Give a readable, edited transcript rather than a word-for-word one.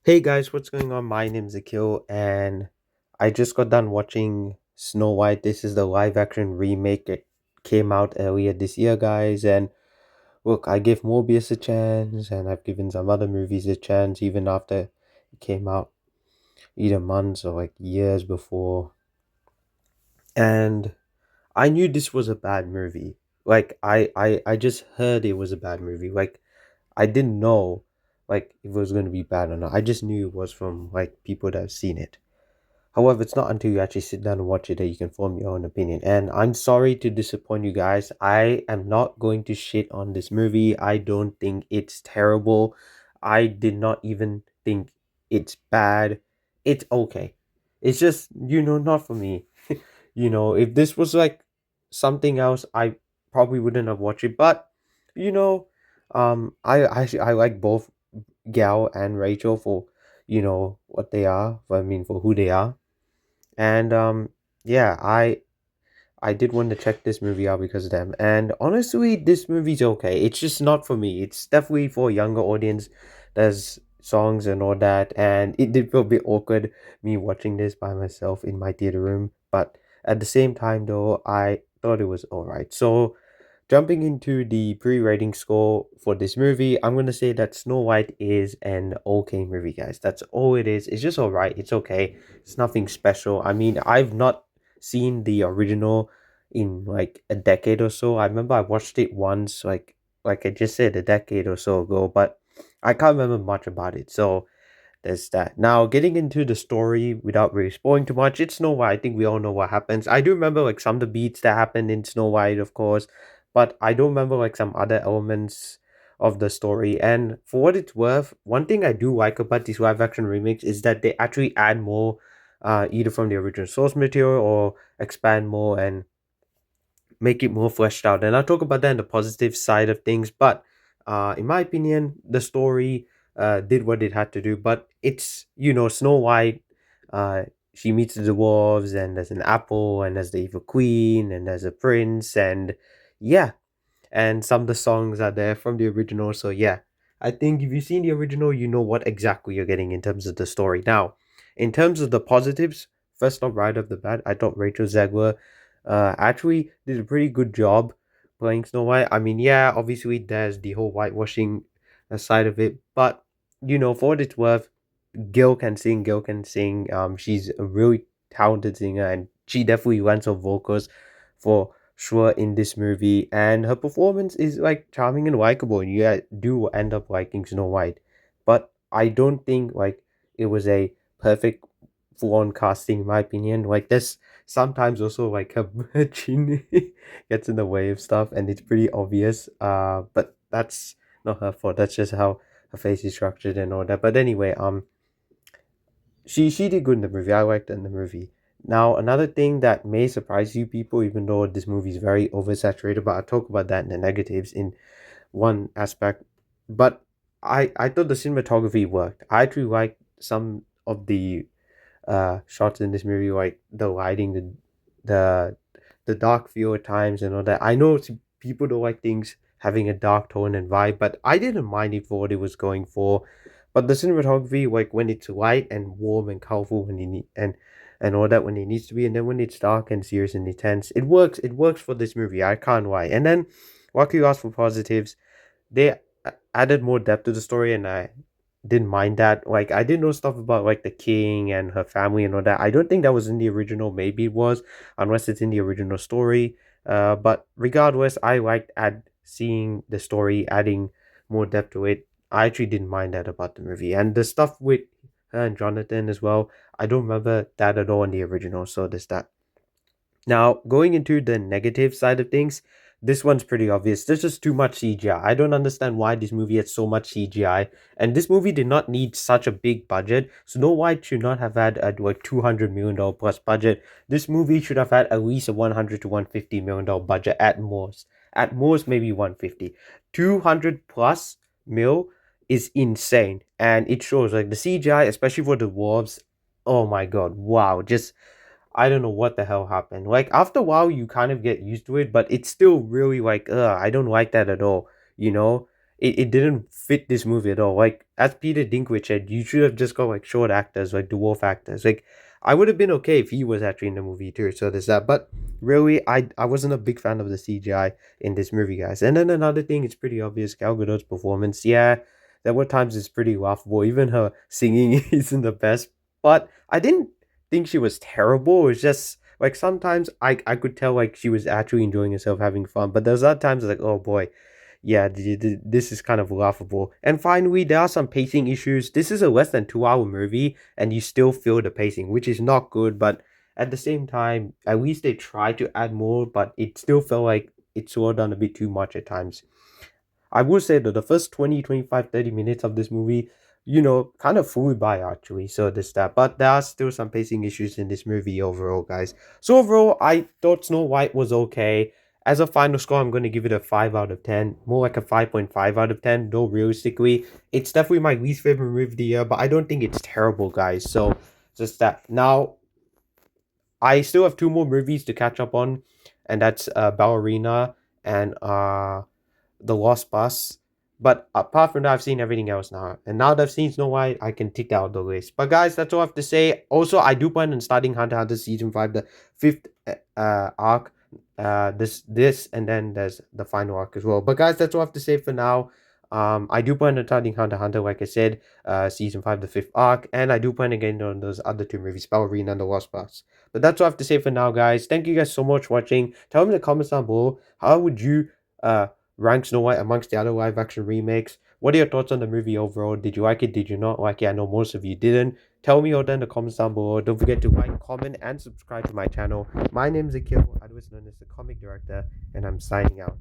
Hey guys, what's going on? My name's Akil, and I just got done watching Snow White. This is the live action remake. It came out earlier this year, guys. And look, I gave Morbius a chance, and I've given some other movies a chance even after it came out, either months or like years before. And I knew this was a bad movie. I just heard it was a bad movie. I didn't know if it was going to be bad or not. I just knew it was from people that have seen it. However, it's not until you actually sit down and watch it that you can form your own opinion. And I'm sorry to disappoint you guys. I am not going to shit on this movie. I don't think it's terrible. I did not even think it's bad. It's okay. It's just, not for me. If this was like something else, I probably wouldn't have watched it. But, you know, I like both Gal and Rachel for, what they are. I mean, for who they are. And yeah, I did want to check this movie out because of them. And honestly, this movie's okay. It's just not for me. It's definitely for a younger audience. There's songs and all that, and it did feel a bit awkward me watching this by myself in my theater room. But at the same time, though, I thought it was alright. So jumping into the pre-rating score for this movie, I'm gonna say that Snow White is an okay movie, guys. That's all it is. It's just alright. It's okay. It's nothing special. I mean, I've not seen the original in like a decade or so. I remember I watched it once, like I just said, a decade or so ago, but I can't remember much about it. So there's that. Now, getting into the story without really spoiling too much, it's Snow White. I think we all know what happens. I do remember like some of the beats that happened in Snow White, of course, but I don't remember like some other elements of the story. And for what it's worth, one thing I do like about these live action remakes is that they actually add more, either from the original source material or expand more and make it more fleshed out. And I'll talk about that in the positive side of things. But in my opinion, the story did what it had to do. But it's, Snow White, uh, she meets the dwarves, and there's an apple, and there's the evil queen, and there's a prince, and yeah, and some of the songs are there from the original. So yeah, I think if you've seen the original, you know what exactly you're getting in terms of the story. Now, in terms of the positives, first off, right off the bat, I thought Rachel Zegler actually did a pretty good job playing Snow White. I mean, yeah, obviously there's the whole whitewashing side of it, but for what it's worth, Gil can sing. She's a really talented singer, and she definitely lends her vocals for sure in this movie. And her performance is like charming and likable, and you do end up liking Snow White. But I don't think like it was a perfect full-on casting in my opinion. Like there's sometimes also like her chin gets in the way of stuff, and it's pretty obvious. But that's not her fault. That's just how her face is structured and all that. But anyway, she did good in the movie. I liked her in the movie. Now, another thing that may surprise you people, even though this movie is very oversaturated, but I'll talk about that in the negatives in one aspect. But I thought the cinematography worked. I actually liked some of the shots in this movie, like the lighting, the the dark feel at times and all that. I know people don't like things having a dark tone and vibe, but I didn't mind it for what it was going for. But the cinematography, like when it's light and warm and colorful when you need and all that when it needs to be, and then when it's dark and serious and intense, it works. It works for this movie. I can't lie. And then, what you ask for positives, they added more depth to the story, and I didn't mind that. Like I didn't know stuff about like the king and her family and all that. I don't think that was in the original. Maybe it was, unless it's in the original story. But regardless, I liked seeing the story adding more depth to it. I actually didn't mind that about the movie, and the stuff with her and Jonathan as well. I don't remember that at all in the original, so there's that. Now, going into the negative side of things, this one's pretty obvious. There's just too much CGI. I don't understand why this movie had so much CGI. And this movie did not need such a big budget. Snow White should not have had a like $200 million plus budget. This movie should have had at least a 100 to $150 million budget at most. At most, maybe 150. 200 plus mil is insane. And it shows like the CGI, especially for the dwarves. Oh my god, wow. Just I don't know what the hell happened. Like after a while, you kind of get used to it, but it's still really like, I don't like that at all. You know, it didn't fit this movie at all. Like as Peter Dinklage said, you should have just got like short actors, like dwarf actors. Like I would have been okay if he was actually in the movie too. So there's that. But really, I wasn't a big fan of the CGI in this movie, guys. And then another thing, it's pretty obvious. Gal Gadot's performance, yeah, there were times it's pretty laughable. Even her singing isn't the best, but I didn't think she was terrible. It's just like sometimes I could tell like she was actually enjoying herself, having fun. But there's other times like, oh boy, yeah, this is kind of laughable. And finally, there are some pacing issues. This is a less than 2 hour movie, and you still feel the pacing, which is not good. But at the same time, at least they tried to add more, but it still felt like it slowed down a bit too much at times. I would say that the first 20, 25, 30 minutes of this movie, kind of flew by actually. So there's that. But there are still some pacing issues in this movie overall, guys. So overall, I thought Snow White was okay. As a final score, I'm going to give it a 5 out of 10. More like a 5.5 out of 10, though realistically, it's definitely my least favorite movie of the year, but I don't think it's terrible, guys. So just that. Now, I still have two more movies to catch up on, and that's Ballerina and The Lost Bus. But apart from that, I've seen everything else now. And now that I've seen Snow White, I can tick that out the list. But guys, that's all I have to say. Also, I do plan on starting Hunter x Hunter Season 5, the fifth arc. This, and then there's the final arc as well. But guys, that's all I have to say for now. I do plan on starting Hunter x Hunter, like I said, Season 5, the fifth arc. And I do plan on getting on those other two movies, Ballerina and The Lost Bus. But that's all I have to say for now, guys. Thank you guys so much for watching. Tell me in the comments down below, how would you rank Snow White amongst the other live action remakes? What are your thoughts on the movie overall? Did you like it? Did you not like it? I know most of you didn't. Tell me all that in the comments down below. Don't forget to like, comment, and subscribe to my channel. My name is Akil, otherwise known as the Comic Director, and I'm signing out.